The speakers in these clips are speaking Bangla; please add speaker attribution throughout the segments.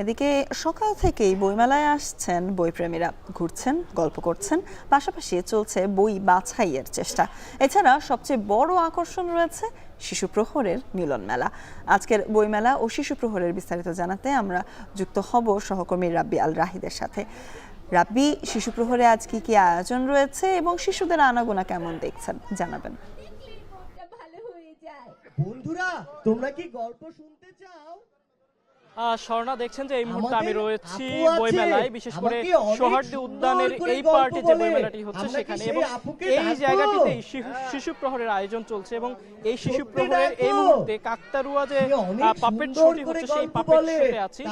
Speaker 1: এদিকে সকাল থেকেই বইমেলায় আসছেন বইপ্রেমীরা, ঘুরছেন, গল্প করছেন, পাশাপাশি চলছে বই বাছাইয়ের চেষ্টা। এছাড়া সবচেয়ে বড় আকর্ষণ রয়েছে শিশু প্রহরের মিলন মেলা। আজকের বইমেলা ও শিশু প্রহরের বিস্তারিত জানাতে আমরা যুক্ত হব সহকর্মী রাব্বি আল রাহিদের সাথে। রাব্বি, শিশু প্রহরে আজ কি কি আয়োজন রয়েছে এবং শিশুদের আনাগোনা কেমন দেখছেন জানাবেন।
Speaker 2: বন্ধুরা, তোমরা কি গল্প শুনতে চাও?
Speaker 3: স্বর্ণা, দেখছেন যে এই মুহূর্তে আমি রয়েছি বইমেলায়, বিশেষ করে সোহার্দি উদ্যানের এই পার্টে যে বইমেলাটি হচ্ছে সেখানে, এবং এই জায়গাটিতে শিশু প্রহরের আয়োজন চলছে। এবং এই শিশু প্রহরের এই মুহূর্তে কাকতারুয়া যে পাপেট শোটি হচ্ছে সেই পাপেট শোতে আছি।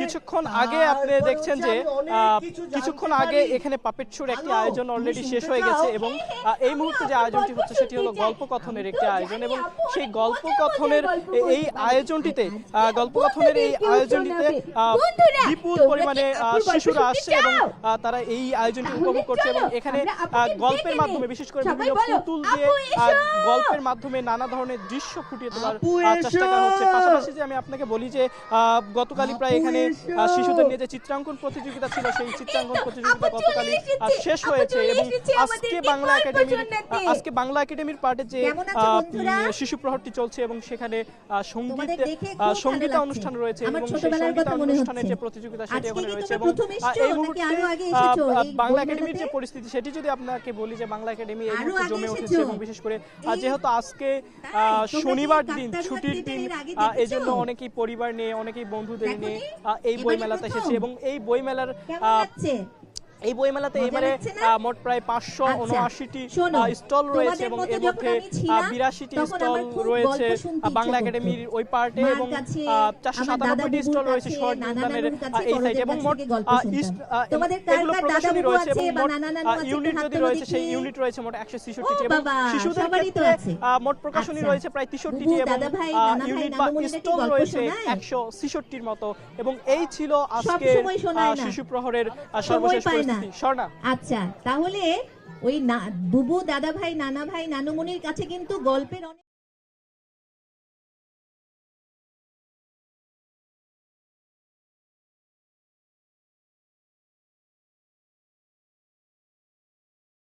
Speaker 3: কিছুক্ষণ আগে আপনি দেখছেন যে কিছুক্ষণ আগে এখানে পাপেট শোর একটি আয়োজন অলরেডি শেষ হয়ে গেছে, এবং এই মুহূর্তে যে আয়োজনটি হচ্ছে সেটি হলো গল্পকথনের একটি আয়োজন। এবং সেই গল্পকথনের এই আয়োজনটিতে বিপুল পরিমাণে শিশুরা আসছে এবং তারা এই আয়োজনটি উপভোগ করছে। এবং এখানে গল্পের মাধ্যমে, বিশেষ করে বিভিন্ন পুতুল দিয়ে গল্পের মাধ্যমে নানা ধরনের দৃশ্য ফুটিয়ে তোলার চেষ্টা করা হচ্ছে। পাশাপাশি যে আমি আপনাকে বলি যে গতকালই প্রায় এখানে শিশুদের নিয়ে যে চিত্রাঙ্কন প্রতিযোগিতা ছিল, সেই চিত্রাঙ্কন প্রতিযোগিতা গতকালই শেষ হয়েছে। এবং আজকে বাংলা একাডেমির পার্টে যে শিশু প্রহরটি চলছে এবং সেখানে সঙ্গীত অনুষ্ঠান রয়েছে, এবং সেই সঙ্গীত অনুষ্ঠানের যে প্রতিযোগিতা সেটি ওখানে রয়েছে। এবং এই মুহূর্তে বাংলা একাডেমির যে পরিস্থিতি সেটি যদি আপনাকে বলি যে বাংলা একাডেমি এই মুহূর্তে জমে উঠেছে। এবং বিশেষ করে যেহেতু আজকে শনিবার দিন, ছুটির দিন, এই জন্য অনেকেই পরিবার নিয়ে, অনেকেই বন্ধুদের নিয়ে এই বইমেলাতে এসেছে। এবং এই বইমেলাতে এবারে মোট প্রায় 579টি স্টল রয়েছে, এবং এর মধ্যে 82টি স্টল রয়েছে বাংলা একাডেমির ওই পার্টে, এবং 497টি স্টল রয়েছে সোহার্দি উদ্যানের এই সাইডে। এবং মোট এগুলো প্রদর্শনী রয়েছে, এবং মোট ইউনিট যদি রয়েছে সেই ইউনিট রয়েছে মোট 166টি, এবং শিশুদের ক্ষেত্রে মোট প্রকাশনী রয়েছে প্রায় 63টি, এবং ইউনিট বা স্টল রয়েছে 166টির মতো। এবং এই ছিল আজকে শিশু প্রহরের সর্বশেষ পরিস্থিতি।
Speaker 4: আচ্ছা, তাহলে ওই বুবু, দাদা ভাই, নানা ভাই, নানুমনির কাছে কিন্তু গল্পের